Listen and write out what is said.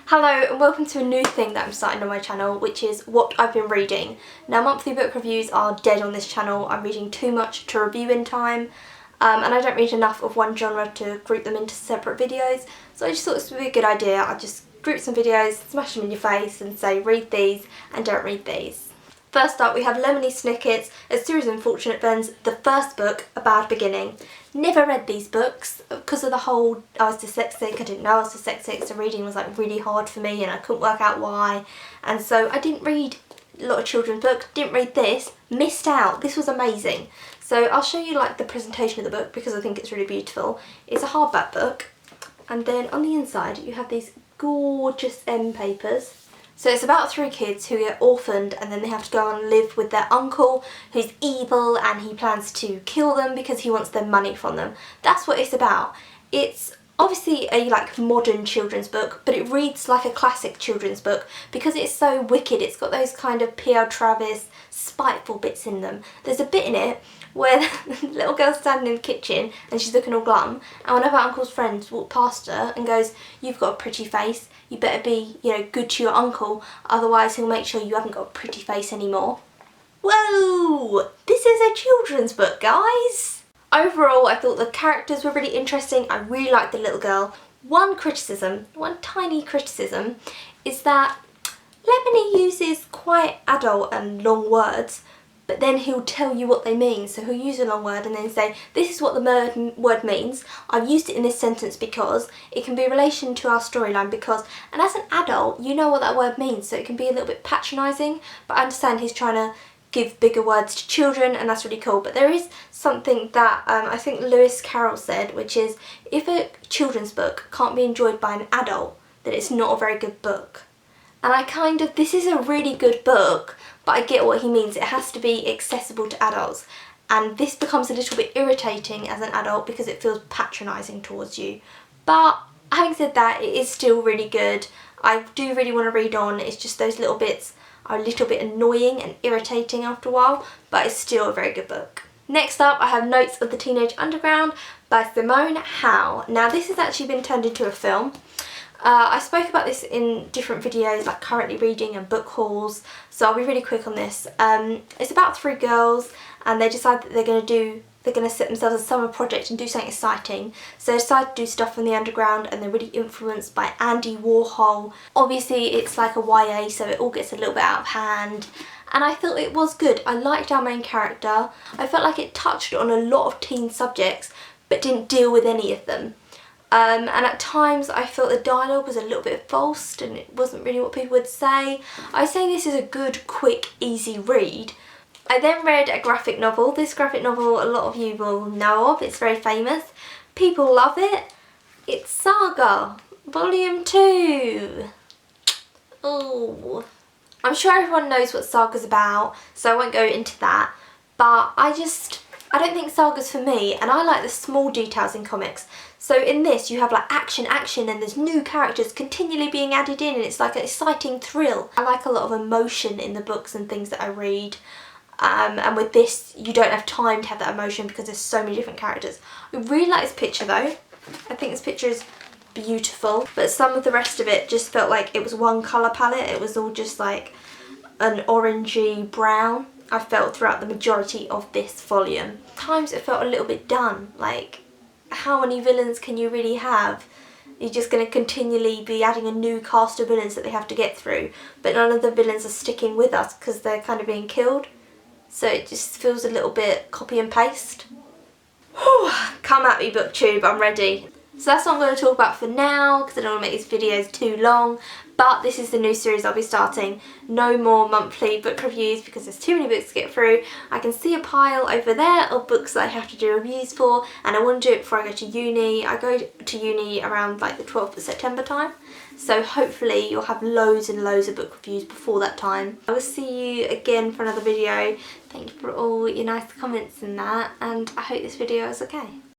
Hello and welcome to a new thing that I'm starting on my channel, which is what I've been reading. Now, monthly book reviews are dead on this channel. I'm reading too much to review in time, and I don't read enough of one genre to group them into separate videos, so I just thought this would be a good idea. I'd just group some videos, smash them in your face and say read these and don't read these. First up, we have Lemony Snicket's A Series of Unfortunate Events, the first book, A Bad Beginning. Never read these books because of the whole, I was dyslexic, I didn't know I was dyslexic, so reading was like really hard for me and I couldn't work out why. And so I didn't read a lot of children's books, didn't read this, missed out. This was amazing. So I'll show you like the presentation of the book because I think it's really beautiful. It's a hardback book, and then on the inside you have these gorgeous end papers. So it's about three kids who get orphaned and then they have to go and live with their uncle who's evil and he plans to kill them because he wants their money from them. That's what it's about. It's obviously a like modern children's book, but it reads like a classic children's book because it's so wicked. It's got those kind of P.L. Travis spiteful bits in them. There's a bit in it where the little girl's standing in the kitchen and she's looking all glum, and one of her uncle's friends walked past her and goes, "You've got a pretty face, you better be, good to your uncle, otherwise he'll make sure you haven't got a pretty face anymore." Whoa! This is a children's book, guys! Overall, I thought the characters were really interesting. I really liked the little girl. One tiny criticism, is that Lemony uses quite adult and long words, but then he'll tell you what they mean. So he'll use a long word and then say, "This is what the word means. I've used it in this sentence because it can be in relation to our storyline because," and as an adult, you know what that word means, so it can be a little bit patronising, but I understand he's trying to give bigger words to children and that's really cool. But there is something that I think Lewis Carroll said, which is if a children's book can't be enjoyed by an adult, then it's not a very good book. And this is a really good book, but I get what he means. It has to be accessible to adults. And this becomes a little bit irritating as an adult because it feels patronising towards you. But having said that, it is still really good. I do really want to read on. It's just those little bits are a little bit annoying and irritating after a while, but it's still a very good book. Next up, I have Notes of the Teenage Underground by Simone Howe. Now, this has actually been turned into a film. I spoke about this in different videos like currently reading and book hauls, so I'll be really quick on this. It's about three girls and they decide that they're going to set themselves a summer project and do something exciting. So they decide to do stuff from the underground and they're really influenced by Andy Warhol. Obviously it's like a YA, so it all gets a little bit out of hand. And I thought it was good. I liked our main character. I felt like it touched on a lot of teen subjects but didn't deal with any of them. And at times I felt the dialogue was a little bit false and it wasn't really what people would say. I say this is a good, quick, easy read. I then read a graphic novel. This graphic novel a lot of you will know of. It's very famous. People love it. It's Saga, Volume 2. Oh, I'm sure everyone knows what Saga's about, so I won't go into that. But I don't think Saga's for me, and I like the small details in comics. So in this you have like action, and there's new characters continually being added in and it's like an exciting thrill. I like a lot of emotion in the books and things that I read. And with this you don't have time to have that emotion because there's so many different characters. I really like this picture though. I think this picture is beautiful, but some of the rest of it just felt like it was one colour palette. It was all just like an orangey brown. I felt throughout the majority of this volume. At times it felt a little bit done, like how many villains can you really have? You're just going to continually be adding a new cast of villains that they have to get through, but none of the villains are sticking with us because they're kind of being killed. So it just feels a little bit copy and paste. Whew, come at me BookTube, I'm ready. So that's what I'm going to talk about for now because I don't want to make these videos too long. But this is the new series I'll be starting. No more monthly book reviews because there's too many books to get through. I can see a pile over there of books that I have to do reviews for, and I want to do it before I go to uni. I go to uni around like the 12th of September time. So hopefully you'll have loads and loads of book reviews before that time. I will see you again for another video. Thank you for all your nice comments and that, and I hope this video is okay.